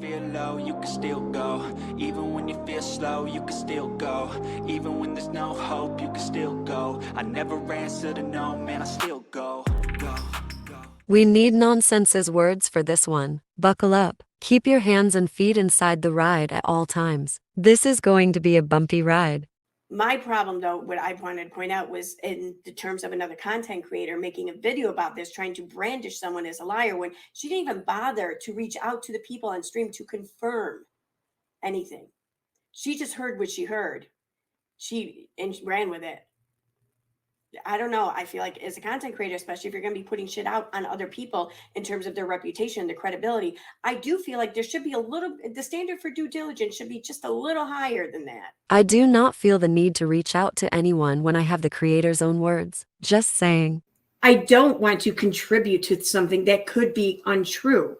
feel low, you can still go. Even when you feel slow, you can still go. Even when there's no hope, you can still go. I never answer to no, man, I still go. We need nonsense's words for this one. Buckle up. Keep your hands and feet inside the ride at all times. This is going to be a bumpy ride. My problem, though, what I wanted to point out was in the terms of another content creator making a video about this, trying to brandish someone as a liar when she didn't even bother to reach out to the people on stream to confirm anything. She just heard what she heard. She ran with it. I don't know. I feel like as a content creator, especially if you're going to be putting shit out on other people in terms of their reputation, their credibility, I do feel like there should be the standard for due diligence should be just a little higher than that. I do not feel the need to reach out to anyone when I have the creator's own words. Just saying. I don't want to contribute to something that could be untrue.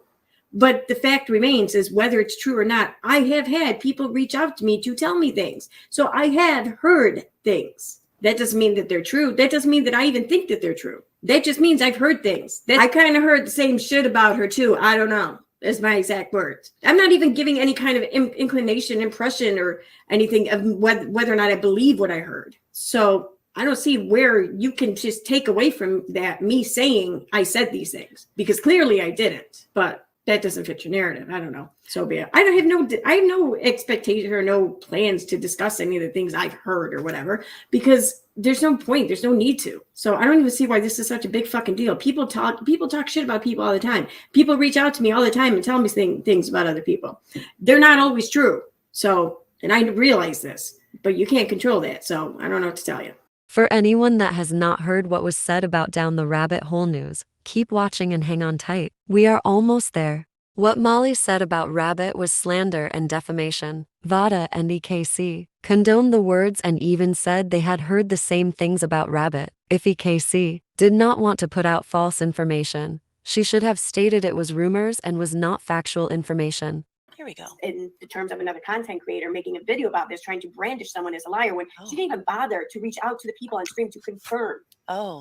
But the fact remains is whether it's true or not, I have had people reach out to me to tell me things. So I have heard things. That doesn't mean that they're true. That doesn't mean that I even think that they're true. That just means I've heard things. I kind of heard the same shit about her too. I don't know. That's my exact words. I'm not even giving any kind of inclination, impression, or anything of whether or not I believe what I heard. So I don't see where you can just take away from that me saying I said these things, because clearly I didn't. But that doesn't fit your narrative. I don't know. So be it. I have no expectation or no plans to discuss any of the things I've heard or whatever, because there's no point. There's no need to. So I don't even see why this is such a big fucking deal. People talk shit about people all the time. People reach out to me all the time and tell me things about other people. They're not always true. So, and I realize this, but you can't control that. So I don't know what to tell you. For anyone that has not heard what was said about Down the Rabbit Hole news, keep watching and hang on tight. We are almost there. What Molly said about Rabbit was slander and defamation. Vada and EKC condoned the words and even said they had heard the same things about Rabbit. If EKC did not want to put out false information, she should have stated it was rumors and was not factual information. Here we go. In the terms of another content creator making a video about this, trying to brandish someone as a liar when she didn't even bother to reach out to the people on stream to confirm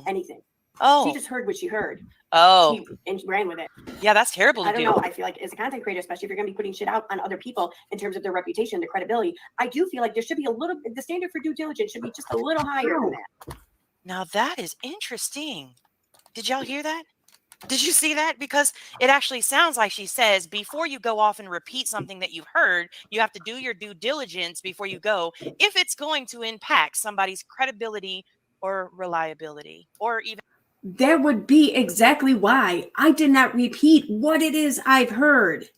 anything. She just heard what she heard. And ran with it. Yeah, that's terrible to do. I don't know. I feel like as a content creator, especially if you're going to be putting shit out on other people in terms of their reputation, their credibility, I do feel like there should be the standard for due diligence should be just a little higher than that. Now that is interesting. Did y'all hear that? Did you see that? Because it actually sounds like she says, before you go off and repeat something that you've heard, you have to do your due diligence before you go, if it's going to impact somebody's credibility or reliability, or even. That would be exactly why I did not repeat what it is I've heard.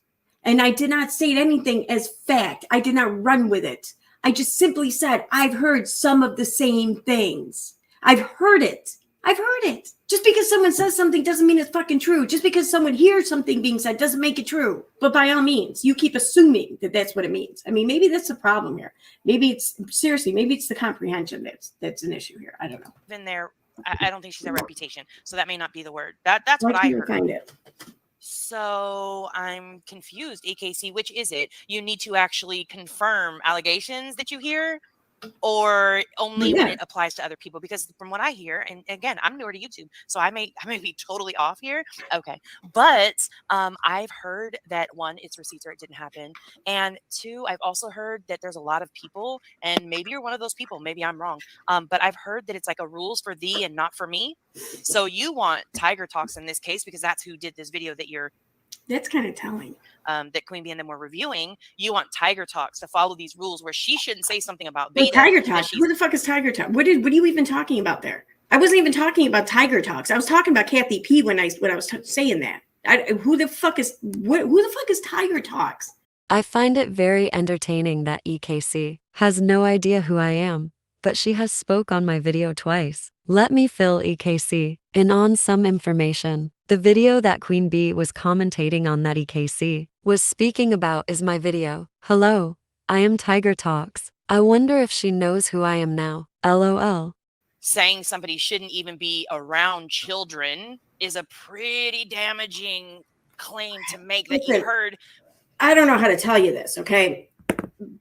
And I did not say anything as fact. I did not run with it. I just simply said, I've heard some of the same things. I've heard it. I've heard it. Just because someone says something doesn't mean it's fucking true. Just because someone hears something being said doesn't make it true. But by all means, you keep assuming that that's what it means. I mean, maybe that's the problem here. Maybe it's the comprehension that's an issue here. I don't know. Been there. I don't think she's a reputation. So that may not be the word. That's what I heard. Find it. So I'm confused. EKC, which is it? You need to actually confirm allegations that you hear, or only when it applies to other people? Because from what I hear, and again, I'm newer to YouTube, so I may be totally off here. Okay. But I've heard that one, it's receipts or it didn't happen. And two, I've also heard that there's a lot of people, and maybe you're one of those people, maybe I'm wrong. But I've heard that it's like a rules for thee and not for me. So you want TigerTalks in this case, because that's who did this video that you're. That's kind of telling. That Queen Bee and them were reviewing. You want TigerTalks to follow these rules where she shouldn't say something about Vada. TigerTalks. Who the fuck is TigerTalks? What are you even talking about there? I wasn't even talking about TigerTalks. I was talking about Kathy P when I was saying that. Who the fuck is TigerTalks? I find it very entertaining that EKC has no idea who I am, but she has spoke on my video twice. Let me fill EKC in on some information. The video that Queen Bee was commentating on that EKC was speaking about is my video. Hello, I am TigerTalks. I wonder if she knows who I am now. LOL. Saying somebody shouldn't even be around children is a pretty damaging claim to make that you heard. I don't know how to tell you this, okay?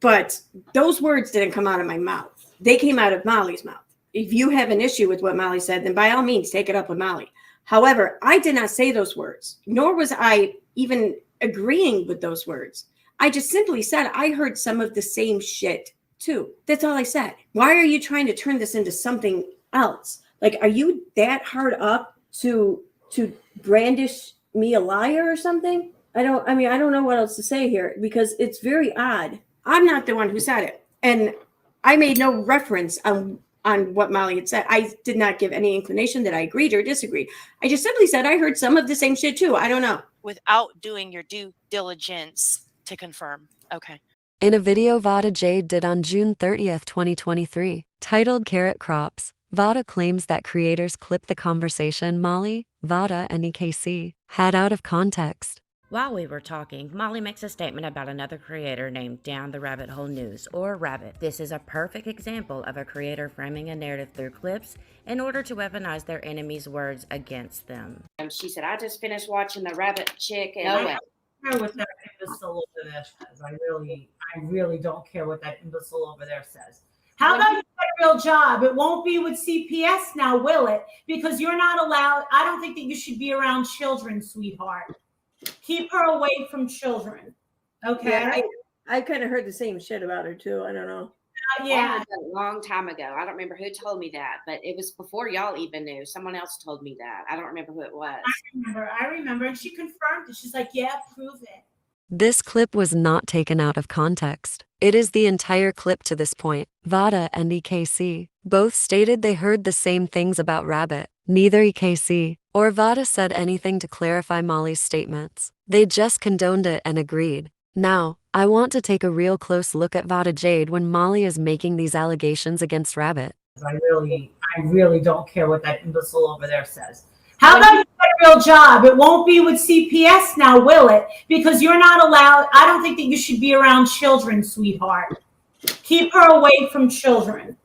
But those words didn't come out of my mouth. They came out of Molly's mouth. If you have an issue with what Molly said, then by all means, take it up with Molly. However, I did not say those words, nor was I even agreeing with those words. I just simply said I heard some of the same shit too. That's all I said. Why are you trying to turn this into something else? Like, are you that hard up to brandish me a liar or something? I don't know what else to say here, because it's very odd. I'm not the one who said it. And I made no reference on what Molly had said. I did not give any inclination that I agreed or disagreed. I just simply said I heard some of the same shit too. I don't know. Without doing your due diligence to confirm. Okay. In a video Vada Jade did on June 30th, 2023, titled Carrot Crops, Vada claims that creators clipped the conversation Molly, Vada, and EKC had out of context. While we were talking, Molly makes a statement about another creator named Down the Rabbit Hole News, or Rabbit. This is a perfect example of a creator framing a narrative through clips in order to weaponize their enemies' words against them. She said, I just finished watching the rabbit chick. And I don't care what that imbecile over there says. I really don't care what that imbecile over there says. How about you get a real job? It won't be with CPS now, will it? Because you're not allowed. I don't think that you should be around children, sweetheart. Keep her away from children. Okay. Yeah, I kind of heard the same shit about her too. I don't know. Yeah, a long time ago. I don't remember who told me that, but it was before y'all even knew. Someone else told me that. I don't remember who it was. I remember. And she confirmed it. She's like, yeah, prove it. This clip was not taken out of context. It is the entire clip to this point. Vada and EKC both stated they heard the same things about Rabbit. Neither EKC or Vada said anything to clarify Molly's statements. They just condoned it and agreed. Now, I want to take a real close look at Vada Jade when Molly is making these allegations against Rabbit. I really don't care what that imbecile over there says. How about you get a real job? It won't be with CPS now, will it? Because you're not allowed. I don't think that you should be around children, sweetheart. Keep her away from children.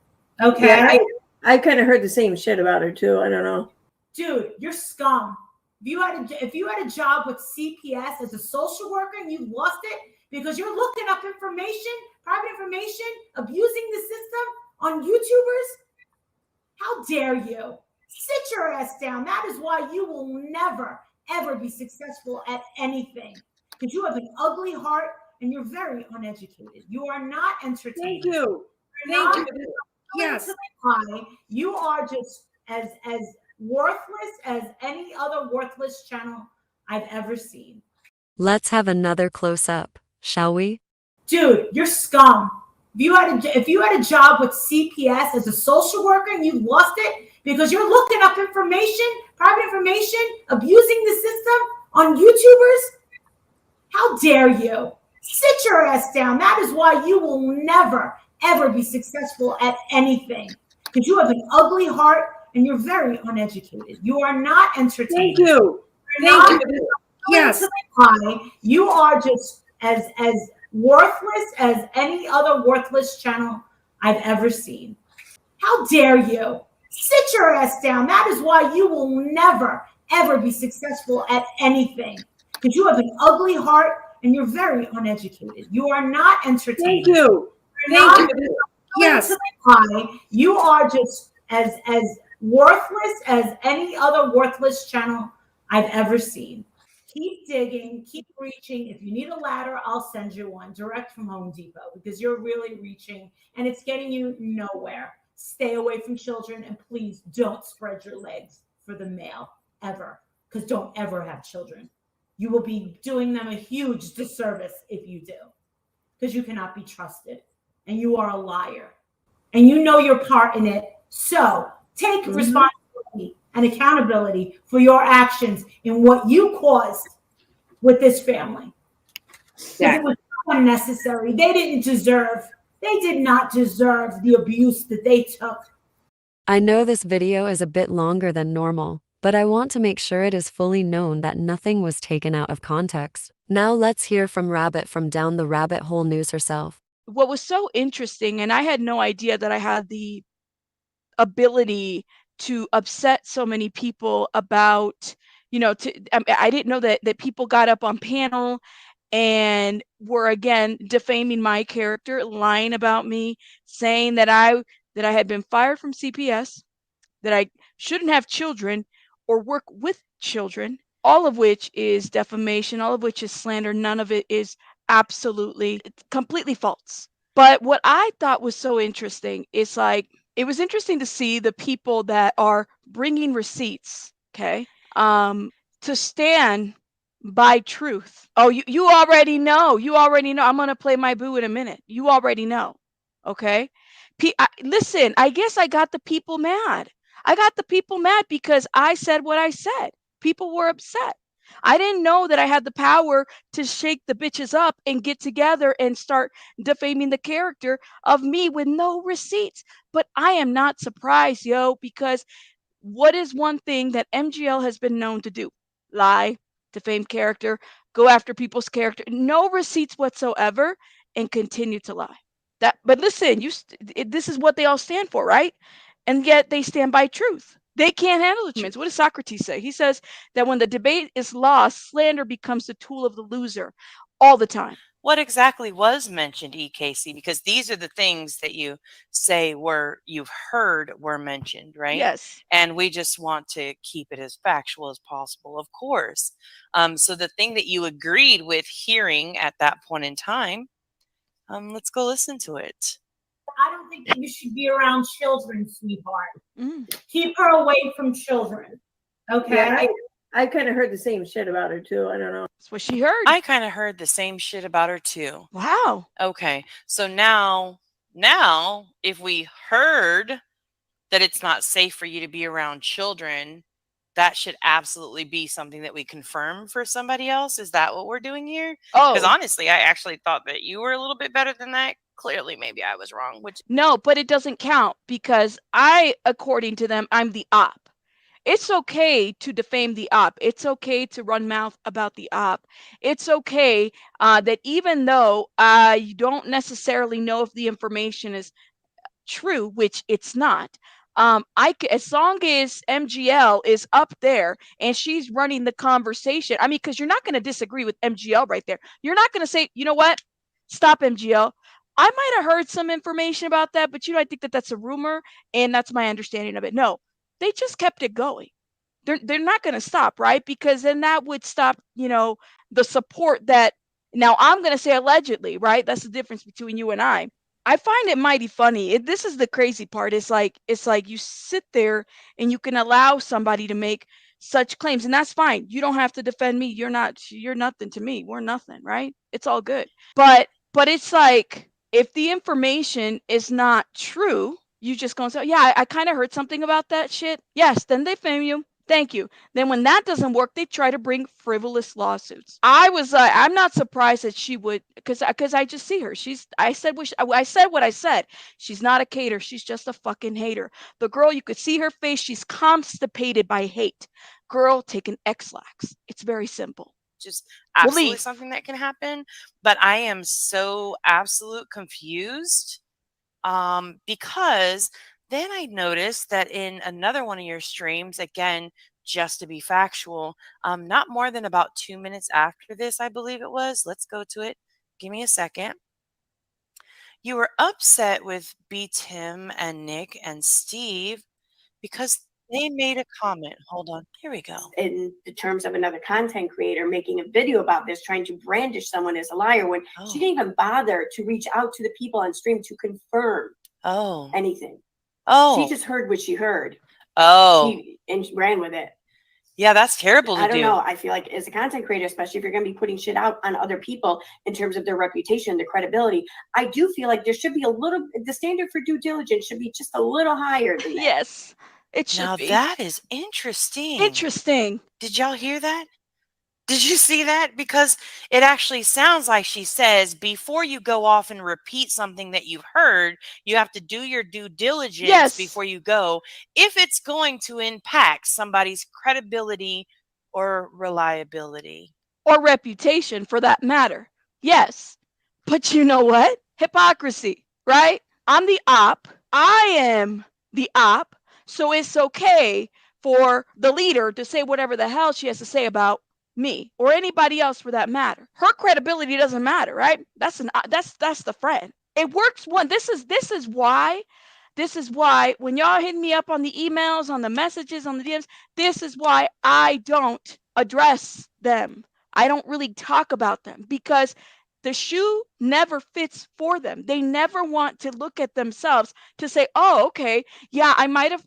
Okay. Yeah, I kind of heard the same shit about her too. I don't know. Dude, you're scum. If you had a job with CPS as a social worker and you lost it because you're looking up information, private information, abusing the system on YouTubers, how dare you? Sit your ass down. That is why you will never, ever be successful at anything. Because you have an ugly heart and you're very uneducated. You are not entertaining. Thank you. Thank you. Yes. You are just as worthless as any other worthless channel I've ever seen. Let's have another close-up, shall we? Dude, you're scum. If you had a job with CPS as a social worker and you lost it because you're looking up information, private information, abusing the system on YouTubers, how dare you? Sit your ass down. That is why you will never, ever be successful at anything. Because you have an ugly heart and you're very uneducated. You are not entertaining. Thank you. Thank you. Yes. You are just as worthless as any other worthless channel I've ever seen. How dare you? Sit your ass down. That is why you will never, ever be successful at anything. Because you have an ugly heart and you're very uneducated. You are not entertaining. Thank you. Thank you. Yes. You are just as worthless as any other worthless channel I've ever seen. Keep digging, keep reaching. If you need a ladder, I'll send you one direct from Home Depot because you're really reaching and it's getting you nowhere. Stay away from children and please don't spread your legs for the mail ever, because don't ever have children. You will be doing them a huge disservice if you do, because you cannot be trusted and you are a liar and you know your part in it. So take responsibility and accountability for your actions in what you caused with this family. It was so unnecessary. They did not deserve the abuse that they took. I know this video is a bit longer than normal, but I want to make sure it is fully known that nothing was taken out of context. Now let's hear from Rabbit from Down the Rabbit Hole News herself. What was so interesting, and I had no idea that I had the ability to upset so many people about, I didn't know that people got up on panel and were again defaming my character, lying about me, saying that I had been fired from CPS, that I shouldn't have children or work with children, all of which is defamation, all of which is slander. None of it is absolutely, completely false. But what I thought was so interesting is like, it was interesting to see the people that are bringing receipts, okay, to stand by truth. Oh, you already know. You already know. I'm going to play my boo in a minute. You already know. Okay. Listen, I guess I got the people mad. I got the people mad because I said what I said. People were upset. I didn't know that I had the power to shake the bitches up and get together and start defaming the character of me with no receipts. But I am not surprised, yo, because what is one thing that MGL has been known to do? Lie, defame character, go after people's character, no receipts whatsoever, and continue to lie. But listen, this is what they all stand for, right? And yet they stand by truth. They can't handle the truth. What does Socrates say? He says that when the debate is lost, slander becomes the tool of the loser all the time. What exactly was mentioned, EKC? Because these are the things that you say you've heard were mentioned, right? Yes. And we just want to keep it as factual as possible, of course. So the thing that you agreed with hearing at that point in time, let's go listen to it. I don't think that you should be around children, sweetheart. Keep her away from children. Okay. Yeah, I kind of heard the same shit about her too. I don't know. That's what she heard. I kind of heard the same shit about her too. Wow. Okay. So now if we heard that it's not safe for you to be around children, that should absolutely be something that we confirm for somebody else. Is that what we're doing here? Because honestly, I actually thought that you were a little bit better than that. Clearly, maybe I was wrong. No, but it doesn't count because according to them, I'm the op. It's okay to defame the op. It's okay to run mouth about the op. It's okay that even though you don't necessarily know if the information is true, which it's not, as long as MGL is up there and she's running the conversation, I mean, because you're not going to disagree with MGL right there. You're not going to say, you know what? Stop, MGL. I might have heard some information about that, but I think that that's a rumor, and that's my understanding of it. No, they just kept it going. They're not going to stop, right? Because then that would stop, the support that, now I'm going to say allegedly, right? That's the difference between you and I. I find it mighty funny. This is the crazy part. It's like you sit there and you can allow somebody to make such claims, and that's fine. You don't have to defend me. You're nothing to me. We're nothing, right? It's all good. But it's like, if the information is not true, you just gonna say, yeah, I kind of heard something about that shit. Yes, then they defame you. Thank you. Then when that doesn't work, they try to bring frivolous lawsuits. I'm not surprised that she would, because I just see her. I said what I said. She's not a cater. She's just a fucking hater. The girl, you could see her face. She's constipated by hate. Girl, take an X-Lax. It's very simple. Just absolutely something that can happen. But I am so absolute confused because then I noticed that in another one of your streams, again, just to be factual, not more than about 2 minutes after this, I believe it was. Let's go to it. Give me a second. You were upset with B. Tim and Nick and Steve because they made a comment. Hold on. Here we go. In the terms of another content creator making a video about this, trying to brandish someone as a liar when she didn't even bother to reach out to the people on stream to confirm anything. She just heard what she heard. And she ran with it. Yeah, that's terrible to do. I don't know. I feel like as a content creator, especially if you're going to be putting shit out on other people in terms of their reputation, their credibility, I do feel like there should be the standard for due diligence should be just a little higher than that. Yes, it should be. That is interesting. Interesting. Did y'all hear that? Did you see that? Because it actually sounds like she says, before you go off and repeat something that you've heard, you have to do your due diligence before you go, if it's going to impact somebody's credibility or reliability. Or reputation, for that matter. Yes. But you know what? Hypocrisy, right? I'm the op. I am the op. So it's okay for the leader to say whatever the hell she has to say about me or anybody else for that matter. Her credibility doesn't matter, right? That's the friend. It works this is why This is why when y'all hit me up on the emails, on the messages, on the DMs, this is why I don't address them. I don't really talk about them because the shoe never fits for them. They never want to look at themselves to say, oh, okay, yeah, I might have,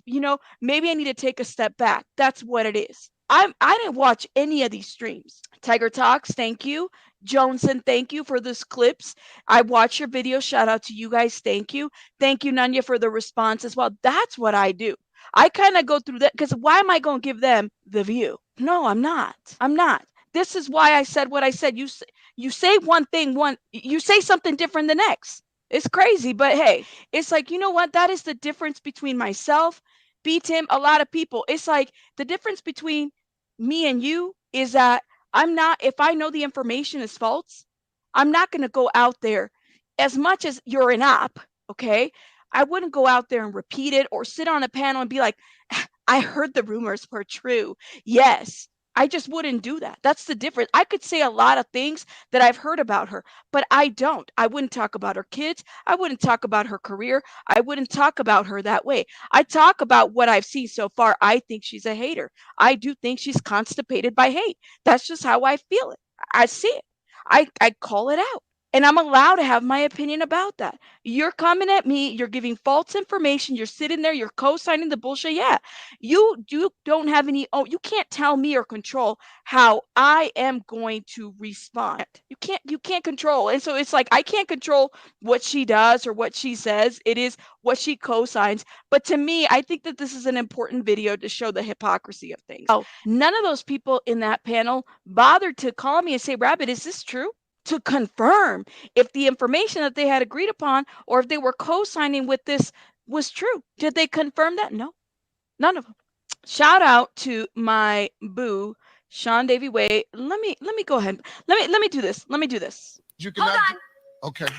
maybe I need to take a step back. That's what it is. I didn't watch any of these streams. TigerTalks, thank you. Johnson, thank you for these clips. I watch your video. Shout out to you guys. Thank you. Thank you, Nunya, for the response as well. That's what I do. I kind of go through that because why am I going to give them the view? No, I'm not. I'm not. This is why I said what I said. You say one thing, you say something different the next. It's crazy, but hey, it's like, you know what? That is the difference between myself, B-Tim, a lot of people. It's like the difference between me and you is that if I know the information is false, I'm not going to go out there as much as you're an op, okay? I wouldn't go out there and repeat it or sit on a panel and be like, I heard the rumors were true. Yes. I just wouldn't do that. That's the difference. I could say a lot of things that I've heard about her, but I don't. I wouldn't talk about her kids. I wouldn't talk about her career. I wouldn't talk about her that way. I talk about what I've seen so far. I think she's a hater. I do think she's constipated by hate. That's just how I feel it. I see it. I call it out. And I'm allowed to have my opinion about that. You're coming at me, you're giving false information, you're sitting there, you're co-signing the bullshit. Yeah, you don't have any, you can't tell me or control how I am going to respond. You can't control. And so it's like, I can't control what she does or what she says. It is what she co-signs. But to me, I think that this is an important video to show the hypocrisy of things. Oh, none of those people in that panel bothered to call me and say, Rabbit, is this true? To confirm if the information that they had agreed upon or if they were co-signing with this was true. Did they confirm that? No, none of them. Shout out to my boo, Sean Davy Way. Let me go ahead. Let me do this. Let me do this. You cannot. Hold on. Okay.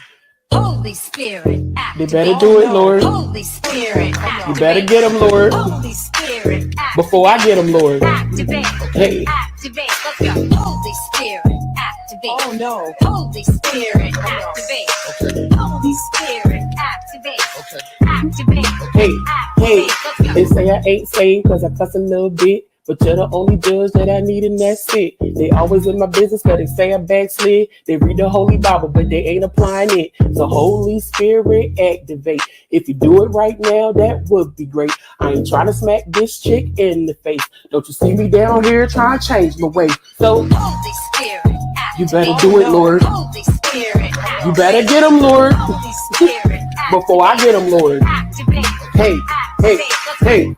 Holy Spirit, activate. They better do it, Lord. Holy Spirit, activate. You better get them, Lord. Holy Spirit, activate. Before I get them, Lord. Activate. Hey. Activate. Let's go. Holy Spirit, activate. Oh, no. Holy Spirit, activate. Okay. Holy Spirit, activate. Okay. Activate. Hey, hey. Let's go. They say I ain't saved because I cuss a little bit. But you're the only judge that I need, and that's it. They always in my business because they say I backslid. They read the Holy Bible, but they ain't applying it. So Holy Spirit, activate. If you do it right now, that would be great. I ain't trying to smack this chick in the face. Don't you see me down here trying to change my way? So Holy Spirit, activate. You better do it, Lord. Holy Spirit, activate. You better get them, Lord. Holy Spirit, Before I get them, Lord. activate. Hey, hey, hey.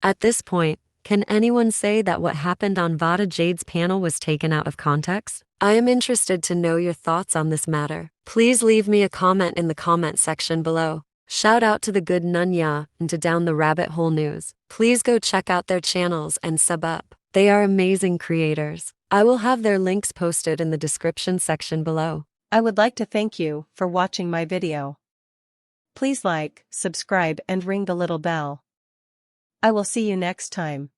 At this point, can anyone say that what happened on Vada Jade's panel was taken out of context? I am interested to know your thoughts on this matter. Please leave me a comment in the comment section below. Shout out to the Good Nunya and to Down the Rabbit Hole News. Please go check out their channels and sub up. They are amazing creators. I will have their links posted in the description section below. I would like to thank you for watching my video. Please like, subscribe, and ring the little bell. I will see you next time.